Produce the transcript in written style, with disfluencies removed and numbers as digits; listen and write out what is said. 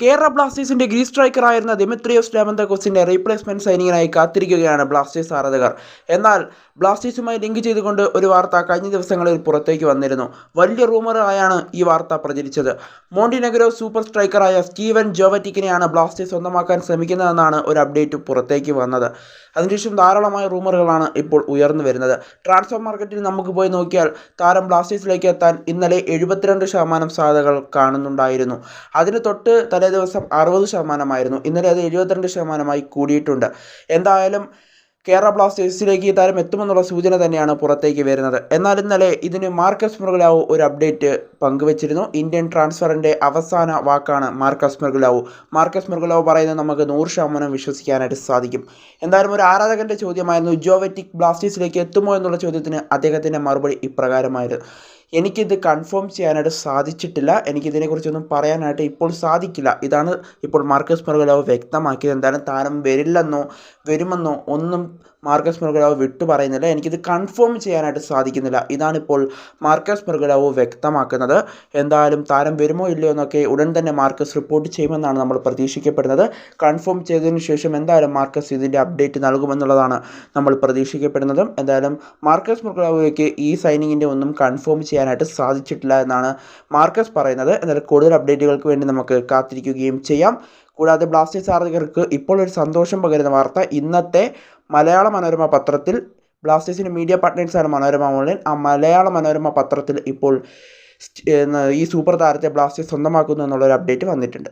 കേരള ബ്ലാസ്റ്റേഴ്സിന്റെ green സ്ട്രൈക്കറായിരുന്ന Dimitrios ലാമന്തോക്കോസിന്റെ replacement സൈനിങ്ങിനായി കാത്തിരിക്കുകയാണ് Blasters ആരാധകർ. എന്നാൽ ബ്ലാസ്റ്റേഴ്സുമായി ലിങ്ക് ചെയ്തുകൊണ്ട് ഒരു വാർത്ത കഴിഞ്ഞ ദിവസങ്ങളിൽ പുറത്തേക്ക് വന്നിരുന്നു. വലിയ റൂമറായാണ് ഈ വാർത്ത പ്രചരിച്ചത്. മോണ്ടിനെഗ്രോ സൂപ്പർ സ്ട്രൈക്കറായ സ്റ്റീവൻ ജോവറ്റിക്കിനെയാണ് ബ്ലാസ്റ്റേഴ്സ് സ്വന്തമാക്കാൻ ശ്രമിക്കുന്നതെന്നാണ് ഒരു അപ്ഡേറ്റ് പുറത്തേക്ക് വന്നത്. അതിനുശേഷം ധാരാളമായ റൂമറുകളാണ് ഇപ്പോൾ ഉയർന്നു വരുന്നത്. ട്രാൻസ്ഫർ മാർക്കറ്റിൽ നമുക്ക് പോയി നോക്കിയാൽ താരം ബ്ലാസ്റ്റേഴ്സിലേക്ക് എത്താൻ ഇന്നലെ 72% സാധ്യതകൾ കാണുന്നുണ്ടായിരുന്നു. അതിന് തൊട്ട് തലേ ദിവസം 60%. ഇന്നലെ അത് 72% കൂടിയിട്ടുണ്ട്. എന്തായാലും കേരള ബ്ലാസ്റ്റേഴ്സിലേക്ക് താരം എത്തുമെന്നുള്ള സൂചന തന്നെയാണ് പുറത്തേക്ക് വരുന്നത്. എന്നാൽ ഇന്നലെ ഇതിന് മാർക്കസ് മെർഗുലാവോ ഒരു അപ്ഡേറ്റ് പങ്കുവച്ചിരുന്നു. ഇന്ത്യൻ ട്രാൻസ്ഫറിൻ്റെ അവസാന വാക്കാണ് മാർക്കസ് മെർഗുലാവോ. മാർക്കസ് മെർഗുലാവോ പറയുന്നത് നമുക്ക് 100% വിശ്വസിക്കാനായിട്ട് സാധിക്കും. എന്തായാലും ഒരു ആരാധകൻ്റെ ചോദ്യമായിരുന്നു ജോവറ്റിക് ബ്ലാസ്റ്റേഴ്സിലേക്ക് എത്തുമോ എന്നുള്ള ചോദ്യത്തിന് അദ്ദേഹത്തിൻ്റെ മറുപടി ഇപ്രകാരമായിരുന്നു: എനിക്കിത് കൺഫേം ചെയ്യാനായിട്ട് സാധിച്ചിട്ടില്ല, എനിക്കിതിനെക്കുറിച്ചൊന്നും പറയാനായിട്ട് ഇപ്പോൾ സാധിക്കില്ല. ഇതാണ് ഇപ്പോൾ മാർക്കസ് മെർഗുലാവോ വ്യക്തമാക്കിയത്. എന്തായാലും താരം വരില്ലെന്നോ വരുമെന്നോ ഒന്നും മാർക്കസ് മെർഗുലാവോ വിട്ടു പറയുന്നില്ല. എനിക്കിത് കൺഫേം ചെയ്യാനായിട്ട് സാധിക്കുന്നില്ല. ഇതാണിപ്പോൾ മാർക്കസ് മെർഗുലാവോ വ്യക്തമാക്കുന്നത്. എന്തായാലും താരം വരുമോ ഇല്ലയോ എന്നൊക്കെ ഉടൻ തന്നെ മാർക്കസ് റിപ്പോർട്ട് ചെയ്യുമെന്നാണ് നമ്മൾ പ്രതീക്ഷിക്കപ്പെടുന്നത്. കൺഫേം ചെയ്തതിന് ശേഷം എന്തായാലും മാർക്കസ് ഇതിൻ്റെ അപ്ഡേറ്റ് നൽകുമെന്നുള്ളതാണ് നമ്മൾ പ്രതീക്ഷിക്കപ്പെടുന്നതും. എന്തായാലും മാർക്കസ് മെർഗുലാവോയ്ക്ക് ഈ സൈനിങ്ങിൻ്റെ ഒന്നും കൺഫേം ചെയ്യാനായിട്ട് സാധിച്ചിട്ടില്ല എന്നാണ് മാർക്കസ് പറയുന്നത്. എന്നാൽ കൂടുതൽ അപ്ഡേറ്റുകൾക്ക് വേണ്ടി നമുക്ക് കാത്തിരിക്കുകയും ചെയ്യാം. കൂടാതെ ബ്ലാസ്റ്റേഴ്സ് ആരാധകർക്ക് ഇപ്പോൾ ഒരു സന്തോഷം പകരുന്ന വാർത്ത, ഇന്നത്തെ മലയാള മനോരമ പത്രത്തിൽ, ബ്ലാസ്റ്റേഴ്സിൻ്റെ മീഡിയ പാർട്ട്നേഴ്സാണ് മനോരമ ഓൺലൈൻ, ആ മലയാള മനോരമ പത്രത്തിൽ ഇപ്പോൾ ഈ സൂപ്പർ താരത്തെ ബ്ലാസ്റ്റേഴ്സ് സ്വന്തമാക്കുന്നു എന്നുള്ളൊരു അപ്ഡേറ്റ് വന്നിട്ടുണ്ട്.